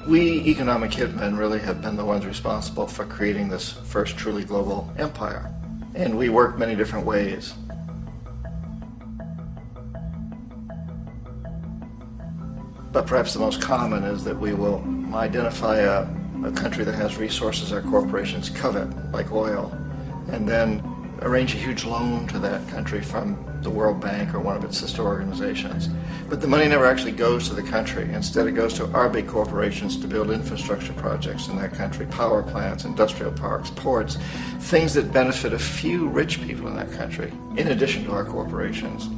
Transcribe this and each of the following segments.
We economic hitmen really have been the ones responsible for creating this first truly global empire. And we work many different ways. But perhaps the most common is that we will identify a country that has resources our corporations covet, like oil, and then arrange a huge loan to that country from the World Bank or one of its sister organizations. But the money never actually goes to the country. Instead, it goes to our big corporations to build infrastructure projects in that country, power plants, industrial parks, ports, things that benefit a few rich people in that country, in addition to our corporations,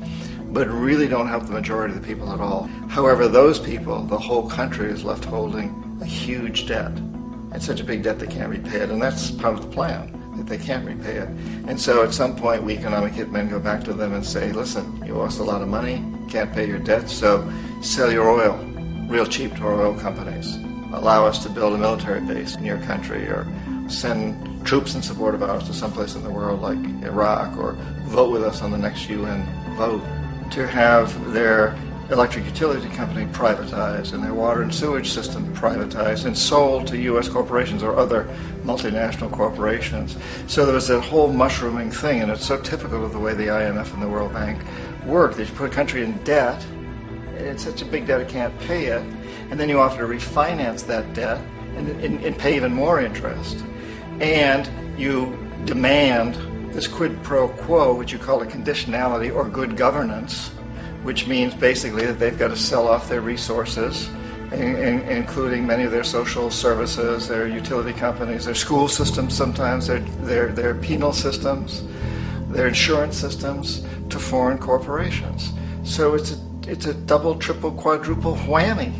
but really don't help the majority of the people at all. However, those people, the whole country is left holding a huge debt, and such a big debt they can't repay it, and that's part of the plan, that they can't repay it. And so at some point, we economic hitmen go back to them and say, listen, you lost a lot of money, can't pay your debt, so sell your oil real cheap to our oil companies. Allow us to build a military base in your country, or send troops in support of ours to someplace in the world like Iraq, or vote with us on the next UN vote. To have their electric utility company privatized and their water and sewage system privatized and sold to U.S. corporations or other multinational corporations. So there was that whole mushrooming thing, and it's so typical of the way the IMF and the World Bank work. That you put a country in debt, and it's such a big debt it can't pay it, and then you offer to refinance that debt and pay even more interest. And you demand this quid pro quo, which you call a conditionality or good governance, which means basically that they've got to sell off their resources, including many of their social services, their utility companies, their school systems sometimes, their penal systems, their insurance systems, to foreign corporations. So it's a double, triple, quadruple whammy.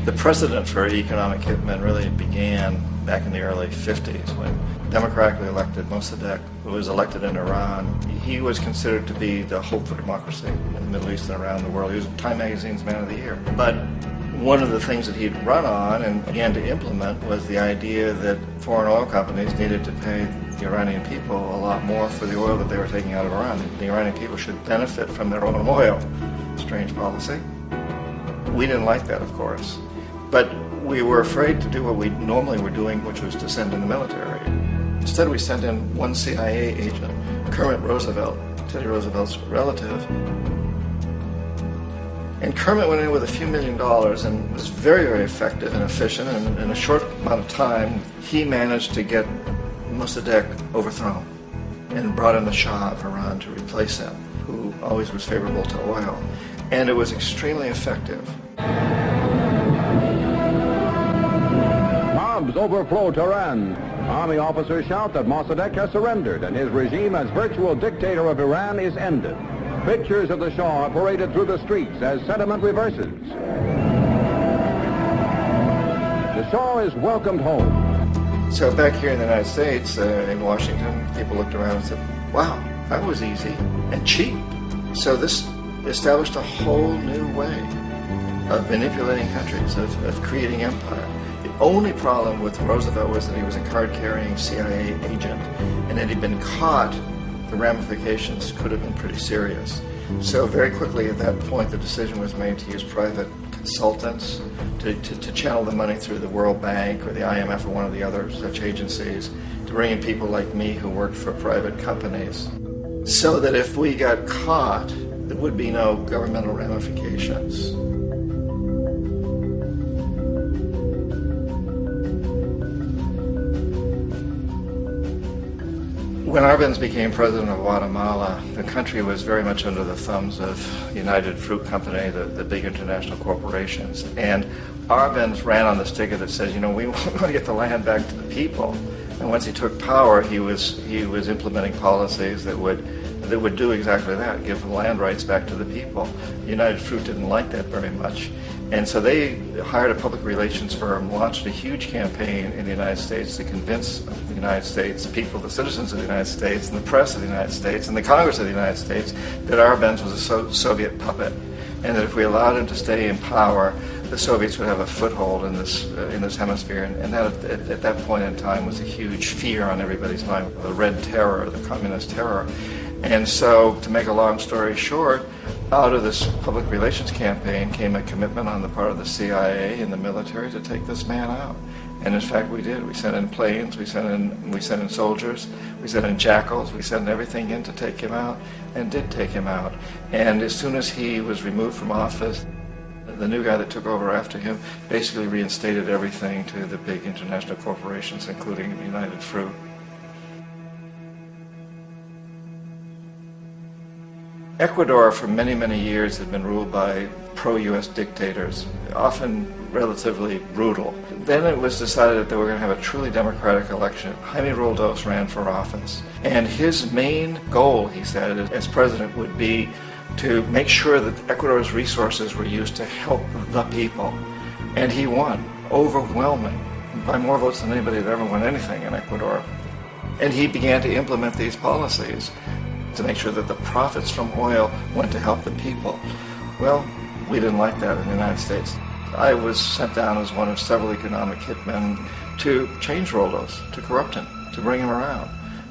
The precedent for economic hitmen really began back in the early 50s when democratically elected Mossadegh, who was elected in Iran, he was considered to be the hope for democracy in the Middle East and around the world. He was Time Magazine's Man of the Year. But one of the things that he'd run on and began to implement was the idea that foreign oil companies needed to pay the Iranian people a lot more for the oil that they were taking out of Iran. The Iranian people should benefit from their own oil. Strange policy. We didn't like that, of course. But we were afraid to do what we normally were doing, which was to send in the military. Instead, we sent in one CIA agent, Kermit Roosevelt, Teddy Roosevelt's relative. And Kermit went in with a few $1 million and was very, very effective and efficient. And in a short amount of time, he managed to get Mossadegh overthrown and brought in the Shah of Iran to replace him, who always was favorable to oil. And it was extremely effective. Mobs overflow Tehran. Army officers shout that Mossadegh has surrendered and his regime as virtual dictator of Iran is ended. Pictures of the Shah are paraded through the streets as sentiment reverses. The Shah is welcomed home. So back here in the United States, in Washington, people looked around and said, wow, that was easy and cheap. So this established a whole new way of manipulating countries, of creating empire. The only problem with Roosevelt was that he was a card-carrying CIA agent, and had he been caught, the ramifications could have been pretty serious. So very quickly at that point, the decision was made to use private consultants to channel the money through the World Bank or the IMF or one of the other such agencies, to bring in people like me who worked for private companies, so that if we got caught, there would be no governmental ramifications. When Arbenz became president of Guatemala, the country was very much under the thumbs of United Fruit Company, the big international corporations. And Arbenz ran on this ticket that says, you know, we want to get the land back to the people. And once he took power, he was implementing policies that would do exactly that, give the land rights back to the people. United Fruit didn't like that very much. And so they hired a public relations firm, launched a huge campaign in the United States to convince the United States, people, the citizens of the United States, and the press of the United States, and the Congress of the United States, that Arbenz was a Soviet puppet, and that if we allowed him to stay in power, the Soviets would have a foothold in this hemisphere. And that, at that point in time, was a huge fear on everybody's mind, the Red Terror, the Communist Terror. And so, to make a long story short, Out of this public relations campaign came a commitment on the part of the CIA and the military to take this man out. And in fact, we did. We sent in planes, we sent in soldiers, we sent in jackals, we sent everything in to take him out, and did take him out. And as soon as he was removed from office, the new guy that took over after him basically reinstated everything to the big international corporations, including United Fruit. Ecuador for many, many years had been ruled by pro-U.S. dictators, often relatively brutal. Then it was decided that they were going to have a truly democratic election. Jaime Roldos ran for office, and his main goal, he said, as president would be to make sure that Ecuador's resources were used to help the people. And he won, overwhelming, by more votes than anybody had ever won anything in Ecuador. And he began to implement these policies to make sure that the profits from oil went to help the people. Well, we didn't like that in the United States. I was sent down as one of several economic hitmen to change Roldos, to corrupt him, to bring him around,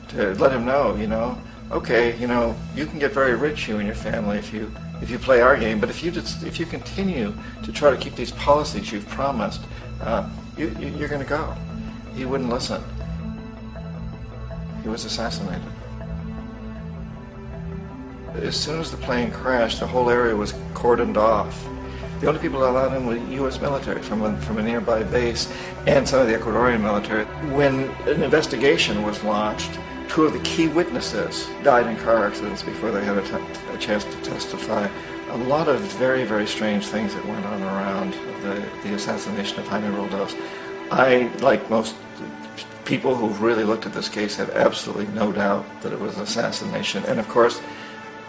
to let him know, okay, you can get very rich, you and your family, if you play our game, but if you continue to try to keep these policies you've promised, you're going to go. He wouldn't listen. He was assassinated. As soon as the plane crashed, the whole area was cordoned off. The only people that allowed in were U.S. military from a nearby base and some of the Ecuadorian military. When an investigation was launched, two of the key witnesses died in car accidents before they had a chance to testify. A lot of very, very strange things that went on around the assassination of Jaime Roldos. I, like most people who've really looked at this case, have absolutely no doubt that it was an assassination. And of course,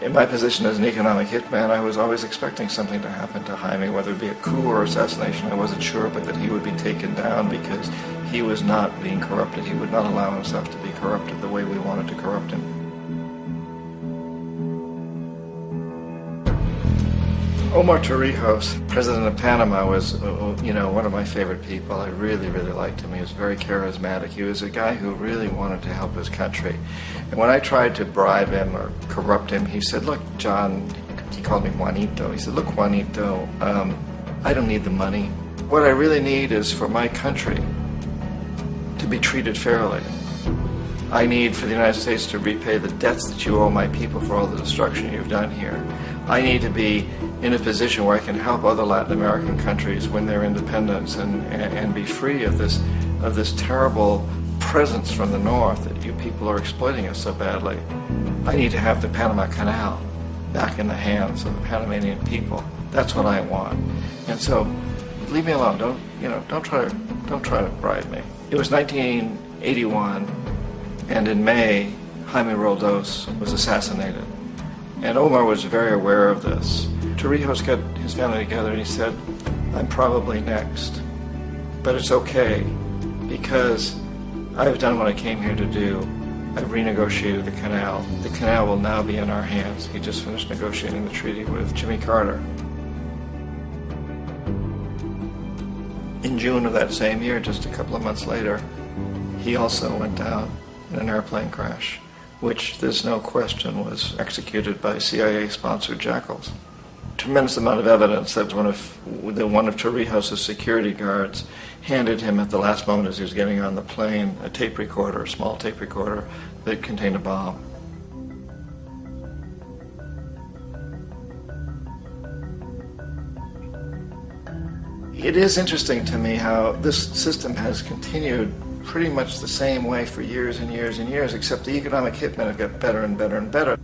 in my position as an economic hitman, I was always expecting something to happen to Jaime, whether it be a coup or assassination, I wasn't sure, but that he would be taken down because he was not being corrupted. He would not allow himself to be corrupted the way we wanted to corrupt him. Omar Torrijos, president of Panama, was, one of my favorite people. I really, really liked him. He was very charismatic. He was a guy who really wanted to help his country. And when I tried to bribe him or corrupt him, he said, look, John, he called me Juanito. He said, look, Juanito, I don't need the money. What I really need is for my country to be treated fairly. I need for the United States to repay the debts that you owe my people for all the destruction you've done here. I need to be in a position where I can help other Latin American countries win their independence and be free of this terrible presence from the north that you people are exploiting us so badly. I need to have the Panama Canal back in the hands of the Panamanian people. That's what I want. And so, leave me alone. Don't try to bribe me. It was 1981, and in May, Jaime Roldos was assassinated. And Omar was very aware of this. Torrijos got his family together and he said, I'm probably next, but it's okay because I've done what I came here to do. I've renegotiated the canal. The canal will now be in our hands. He just finished negotiating the treaty with Jimmy Carter. In June of that same year, just a couple of months later, he also went down in an airplane crash, which there's no question was executed by CIA-sponsored jackals. Tremendous amount of evidence that one of Torrijos' security guards handed him at the last moment as he was getting on the plane a tape recorder, a small tape recorder that contained a bomb. It is interesting to me how this system has continued pretty much the same way for years and years and years, except the economic hitmen have got better and better and better.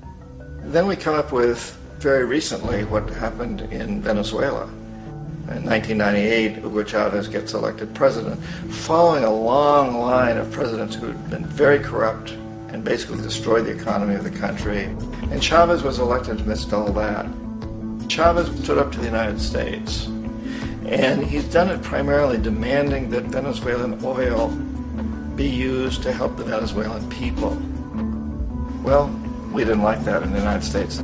Then we come up with, very recently, what happened in Venezuela. In 1998, Hugo Chavez gets elected president, following a long line of presidents who had been very corrupt and basically destroyed the economy of the country. And Chavez was elected amidst all that. Chavez stood up to the United States, and he's done it primarily demanding that Venezuelan oil be used to help the Venezuelan people. Well, we didn't like that in the United States.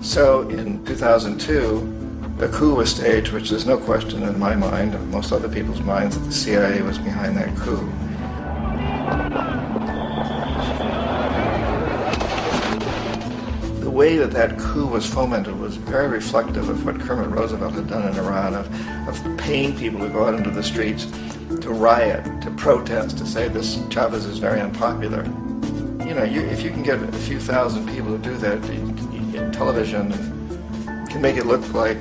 So in 2002, a coup was staged, which there's no question in my mind, and most other people's minds, that the CIA was behind that coup. The way that that coup was fomented was very reflective of what Kermit Roosevelt had done in Iran, of paying people to go out into the streets, to riot, to protest, to say this Chavez is very unpopular. You know, if you can get a few thousand people to do that, television can make it look like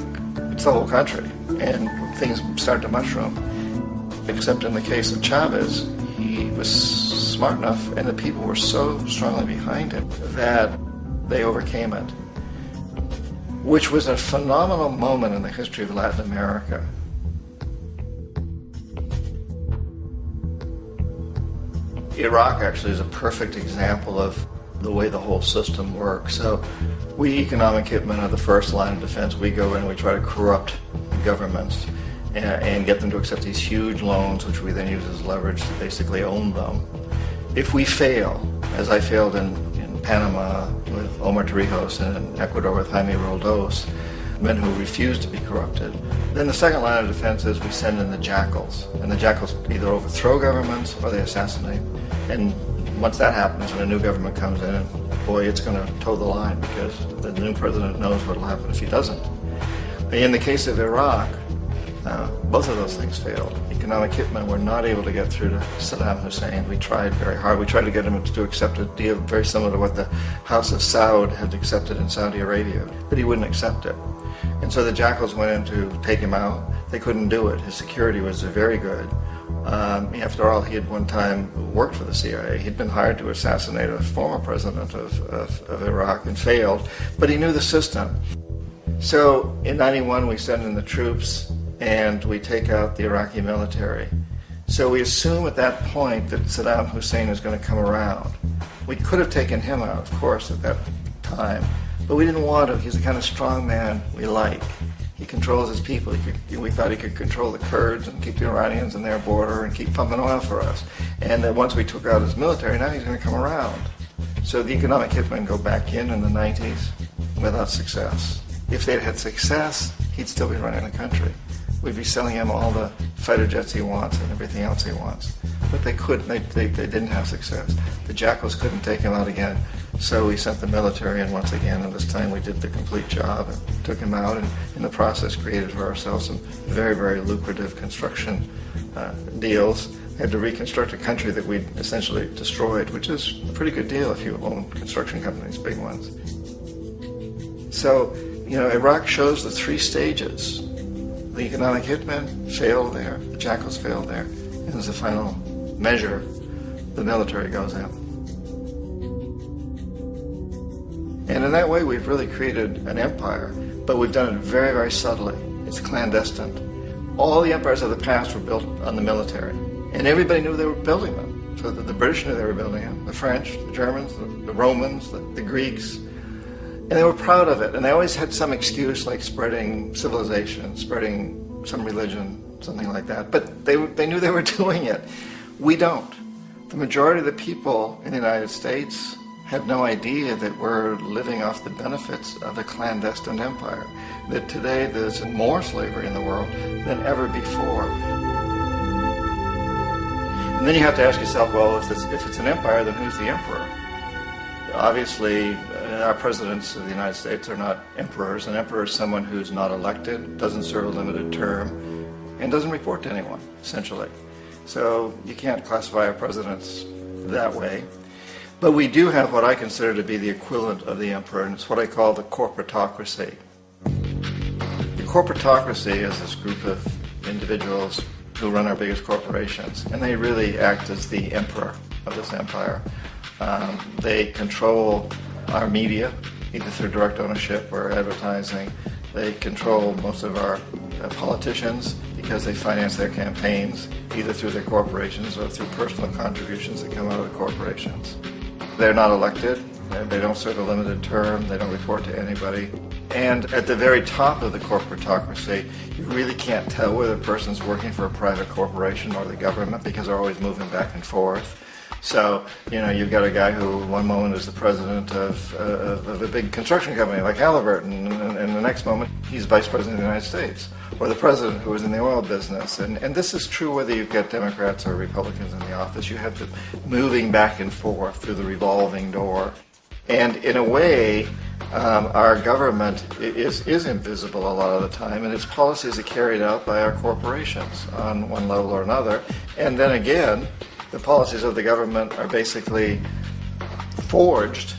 it's the whole country, and things start to mushroom. Except in the case of Chavez, he was smart enough, and the people were so strongly behind him that they overcame it, which was a phenomenal moment in the history of Latin America. Iraq actually is a perfect example of the way the whole system works. So we economic hitmen are the first line of defense. We go in, we try to corrupt governments and get them to accept these huge loans, which we then use as leverage to basically own them. If we fail, as I failed in Panama with Omar Torrijos and in Ecuador with Jaime Roldos, men who refused to be corrupted, then the second line of defense is we send in the jackals. And the jackals either overthrow governments or they assassinate. And once that happens and a new government comes in, boy, it's going to toe the line because the new president knows what will happen if he doesn't. In the case of Iraq, both of those things failed. Economic hitmen were not able to get through to Saddam Hussein. We tried very hard. We tried to get him to accept a deal very similar to what the House of Saud had accepted in Saudi Arabia, but he wouldn't accept it. And so the jackals went in to take him out. They couldn't do it. His security was very good. After all, he had one time worked for the CIA. He'd been hired to assassinate a former president of Iraq and failed, but he knew the system. So in '91, we send in the troops and we take out the Iraqi military. So we assume at that point that Saddam Hussein is going to come around. We could have taken him out, of course, at that time, but we didn't want to. He's the kind of strong man we like. He controls his people. We thought he could control the Kurds and keep the Iranians in their border and keep pumping oil for us. And then once we took out his military, now he's going to come around. So the economic hitmen go back in the 90s without success. If they'd had success, he'd still be running the country. We'd be selling him all the fighter jets he wants and everything else he wants. But they couldn't. They didn't have success. The jackals couldn't take him out again. So we sent the military in once again, and this time we did the complete job and took him out, and in the process created for ourselves some very, very lucrative construction deals. We had to reconstruct a country that we'd essentially destroyed, which is a pretty good deal if you own construction companies, big ones. So, you know, Iraq shows the three stages. The economic hitmen failed there, the jackals failed there, and as a final measure, the military goes in. And in that way, we've really created an empire, but we've done it very, very subtly. It's clandestine. All the empires of the past were built on the military, and everybody knew they were building them. So the British knew they were building them, the French, the Germans, the Romans, the Greeks, and they were proud of it. And they always had some excuse, like spreading civilization, spreading some religion, something like that. But they knew they were doing it. We don't. The majority of the people in the United States have no idea that we're living off the benefits of a clandestine empire, that today there's more slavery in the world than ever before. And then you have to ask yourself, well, if it's an empire, then who's the emperor? Obviously, our presidents of the United States are not emperors. An emperor is someone who's not elected, doesn't serve a limited term, and doesn't report to anyone, essentially. So you can't classify our presidents that way. But we do have what I consider to be the equivalent of the emperor, and it's what I call the corporatocracy. The corporatocracy is this group of individuals who run our biggest corporations, and they really act as the emperor of this empire. They control our media, either through direct ownership or advertising. They control most of our politicians because they finance their campaigns either through their corporations or through personal contributions that come out of the corporations. They're not elected, they don't serve a limited term, they don't report to anybody. And at the very top of the corporatocracy, you really can't tell whether a person's working for a private corporation or the government because they're always moving back and forth. So, you know, you've got a guy who one moment is the president of a big construction company like Halliburton, and the next moment he's vice president of the United States, or the president who is in the oil business. And this is true whether you've got Democrats or Republicans in the office. You have them moving back and forth through the revolving door. And in a way, Our government is invisible a lot of the time, and its policies are carried out by our corporations on one level or another. And then again, the policies of the government are basically forged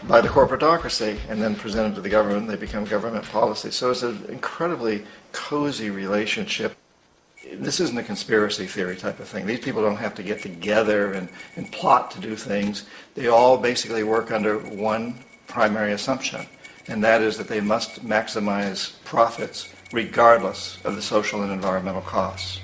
by the corporatocracy and then presented to the government. They become government policy. So it's an incredibly cozy relationship. This isn't a conspiracy theory type of thing. These people don't have to get together and plot to do things. They all basically work under one primary assumption, and that is that they must maximize profits regardless of the social and environmental costs.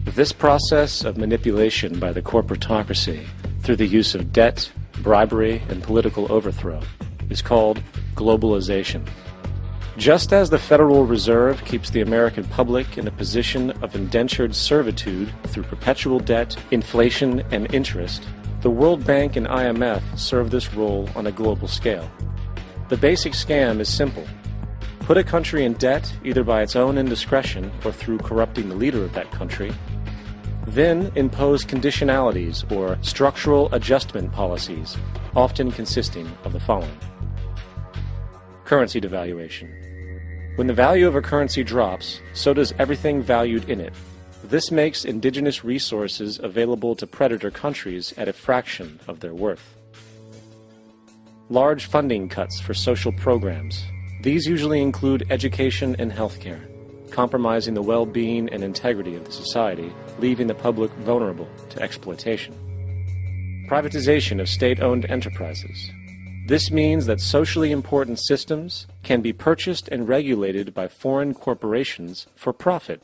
This process of manipulation by the corporatocracy through the use of debt, bribery, and political overthrow is called globalization. Just as the Federal Reserve keeps the American public in a position of indentured servitude through perpetual debt, inflation, and interest, the World Bank and IMF serve this role on a global scale. The basic scam is simple. Put a country in debt either by its own indiscretion or through corrupting the leader of that country, then impose conditionalities or structural adjustment policies, often consisting of the following. Currency devaluation. When the value of a currency drops, so does everything valued in it. This makes indigenous resources available to predator countries at a fraction of their worth. Large funding cuts for social programs. These usually include education and healthcare, compromising the well-being and integrity of the society, leaving the public vulnerable to exploitation. Privatization of state-owned enterprises. This means that socially important systems can be purchased and regulated by foreign corporations for profit.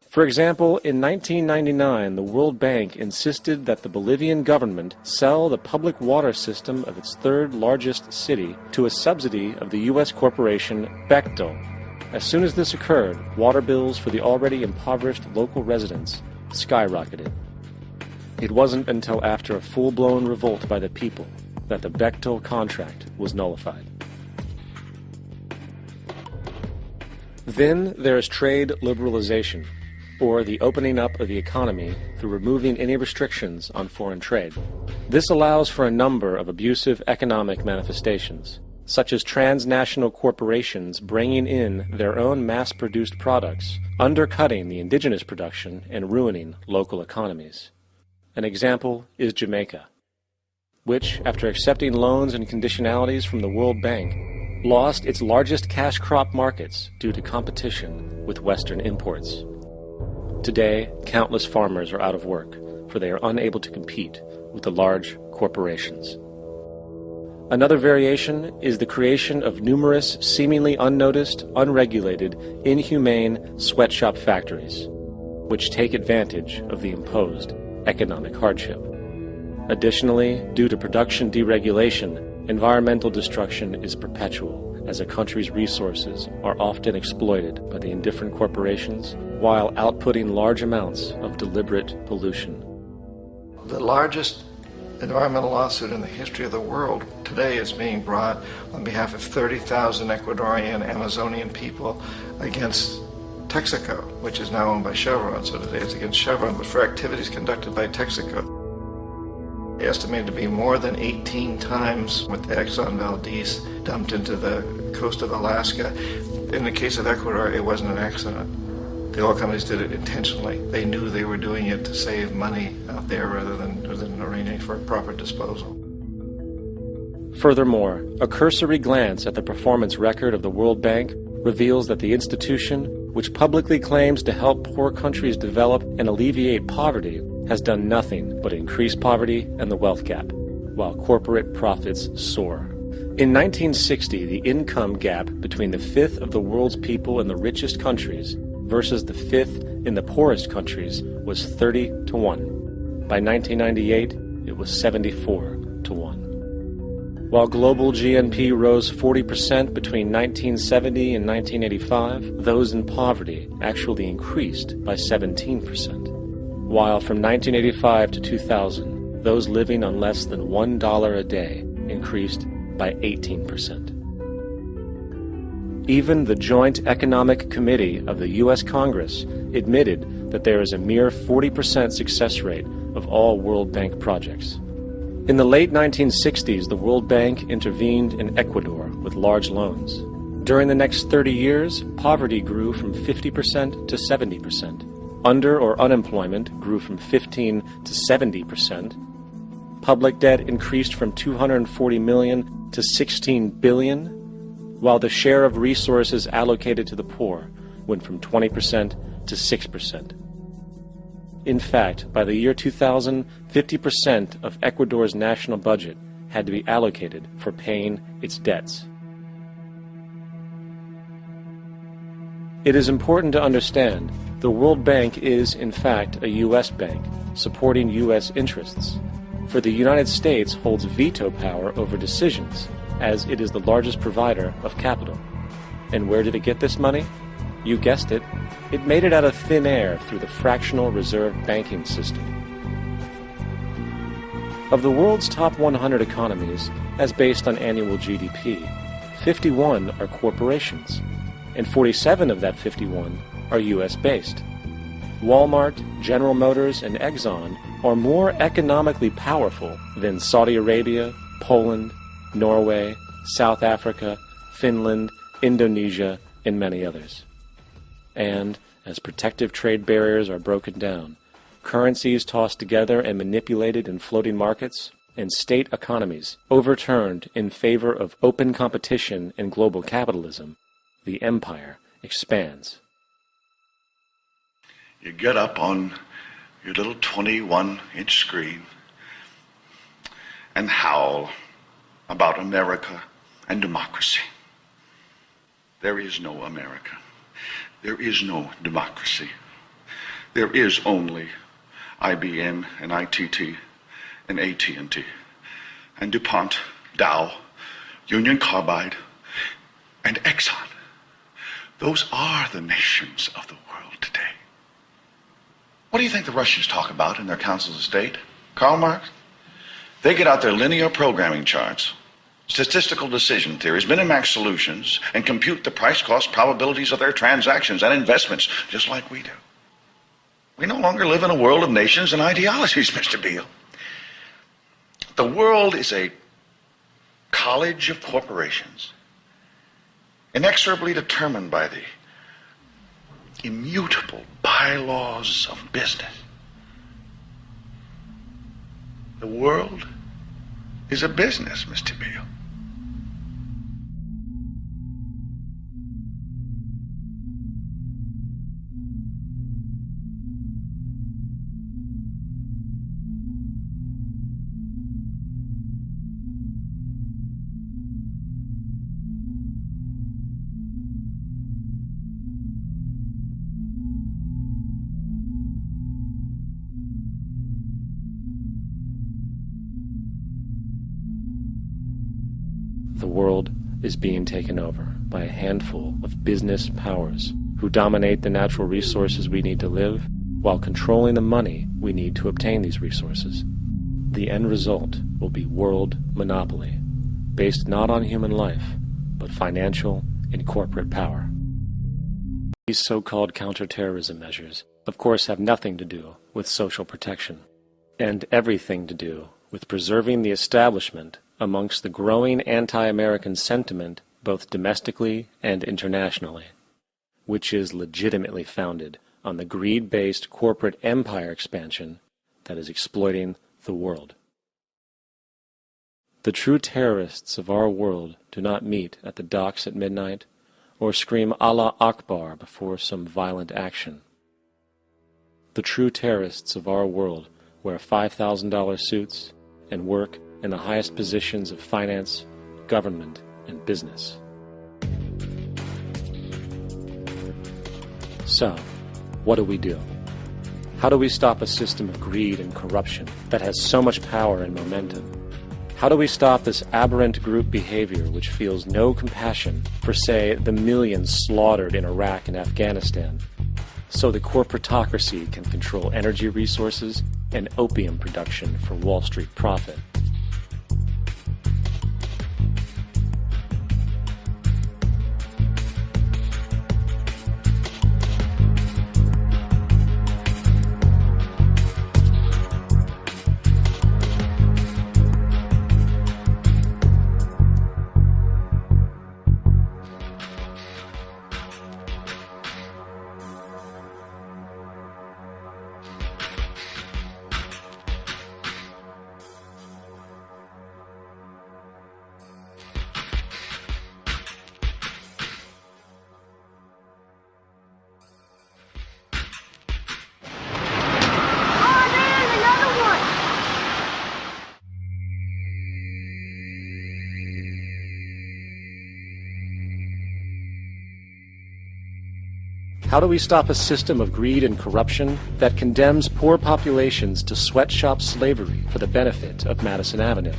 For example, in 1999, the World Bank insisted that the Bolivian government sell the public water system of its third largest city to a subsidy of the U.S. corporation Bechtel. As soon as this occurred, water bills for the already impoverished local residents skyrocketed. It wasn't until after a full-blown revolt by the people that the Bechtel contract was nullified. Then there is trade liberalization, or the opening up of the economy through removing any restrictions on foreign trade. This allows for a number of abusive economic manifestations, such as transnational corporations bringing in their own mass-produced products, undercutting the indigenous production and ruining local economies. An example is Jamaica, which, after accepting loans and conditionalities from the World Bank, lost its largest cash crop markets due to competition with Western imports. Today, countless farmers are out of work, for they are unable to compete with the large corporations. Another variation is the creation of numerous, seemingly unnoticed, unregulated, inhumane sweatshop factories, which take advantage of the imposed economic hardship. Additionally, due to production deregulation, environmental destruction is perpetual, as a country's resources are often exploited by the indifferent corporations while outputting large amounts of deliberate pollution. The largest environmental lawsuit in the history of the world today is being brought on behalf of 30,000 Ecuadorian Amazonian people against Texaco, which is now owned by Chevron. So today it's against Chevron, but for activities conducted by Texaco. Estimated to be more than 18 times what the Exxon Valdez dumped into the coast of Alaska. In the case of Ecuador, it wasn't an accident. The oil companies did it intentionally. They knew they were doing it to save money out there rather than arranging for proper disposal. Furthermore, a cursory glance at the performance record of the World Bank reveals that the institution, which publicly claims to help poor countries develop and alleviate poverty, has done nothing but increase poverty and the wealth gap, while corporate profits soar. In 1960, the income gap between the fifth of the world's people in the richest countries versus the fifth in the poorest countries was 30 to 1. By 1998, it was 74 to 1. While global GNP rose 40% between 1970 and 1985, those in poverty actually increased by 17%. While from 1985 to 2000, those living on less than $1 a day increased by 18%. Even the Joint Economic Committee of the U.S. Congress admitted that there is a mere 40% success rate of all World Bank projects. In the late 1960s, the World Bank intervened in Ecuador with large loans. During the next 30 years, poverty grew from 50% to 70%. Under or unemployment grew from 15 to 70%. Public debt increased from 240 million to 16 billion, while the share of resources allocated to the poor went from 20% to 6%. In fact, by the year 2000, 50% of Ecuador's national budget had to be allocated for paying its debts. It is important to understand the World Bank is, in fact, a U.S. bank supporting U.S. interests, for the United States holds veto power over decisions, as it is the largest provider of capital. And where did it get this money? You guessed it. It made it out of thin air through the fractional reserve banking system. Of the world's top 100 economies, as based on annual GDP, 51 are corporations, and 47 of that 51 are U.S.-based. Walmart, General Motors, and Exxon are more economically powerful than Saudi Arabia, Poland, Norway, South Africa, Finland, Indonesia, and many others. And, as protective trade barriers are broken down, currencies tossed together and manipulated in floating markets, and state economies overturned in favor of open competition and global capitalism, the empire expands. You get up on your little 21-inch screen and howl about America and democracy. There is no America. There is no democracy. There is only IBM and ITT and AT&T and DuPont, Dow, Union Carbide, and Exxon. Those are the nations of the world today. What do you think the Russians talk about in their councils of state? Karl Marx? They get out their linear programming charts, statistical decision theories, Minimax solutions, and compute the price-cost probabilities of their transactions and investments, just like we do. We no longer live in a world of nations and ideologies, Mr. Beale. The world is a college of corporations, inexorably determined by the immutable bylaws of business. The world is a business, Mr. Beale. The world is being taken over by a handful of business powers who dominate the natural resources we need to live while controlling the money we need to obtain these resources. The end result will be world monopoly, based not on human life, but financial and corporate power. These so-called counterterrorism measures, of course, have nothing to do with social protection, and everything to do with preserving the establishment amongst the growing anti-American sentiment both domestically and internationally, which is legitimately founded on the greed-based corporate empire expansion that is exploiting the world. The true terrorists of our world do not meet at the docks at midnight or scream Allah Akbar before some violent action. The true terrorists of our world wear $5,000 suits and work in the highest positions of finance, government, and business. So, what do? How do we stop a system of greed and corruption that has so much power and momentum? How do we stop this aberrant group behavior which feels no compassion for, say, the millions slaughtered in Iraq and Afghanistan, so the corporatocracy can control energy resources and opium production for Wall Street profit? How do we stop a system of greed and corruption that condemns poor populations to sweatshop slavery for the benefit of Madison Avenue?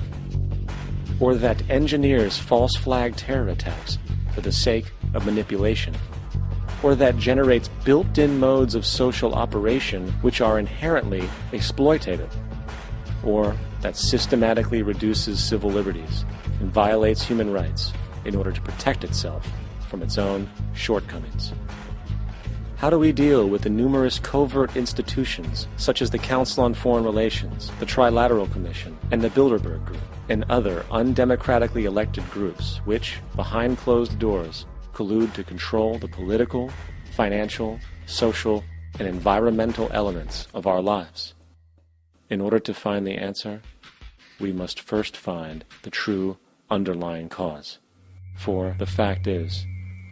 Or that engineers false flag terror attacks for the sake of manipulation? Or that generates built-in modes of social operation which are inherently exploitative? Or that systematically reduces civil liberties and violates human rights in order to protect itself from its own shortcomings? How do we deal with the numerous covert institutions such as the Council on Foreign Relations, the Trilateral Commission, and the Bilderberg Group, and other undemocratically elected groups which, behind closed doors, collude to control the political, financial, social, and environmental elements of our lives? In order to find the answer, we must first find the true underlying cause. For the fact is,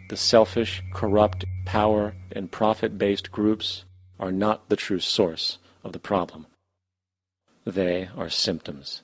the selfish, corrupt, power, and profit-based groups are not the true source of the problem. They are symptoms.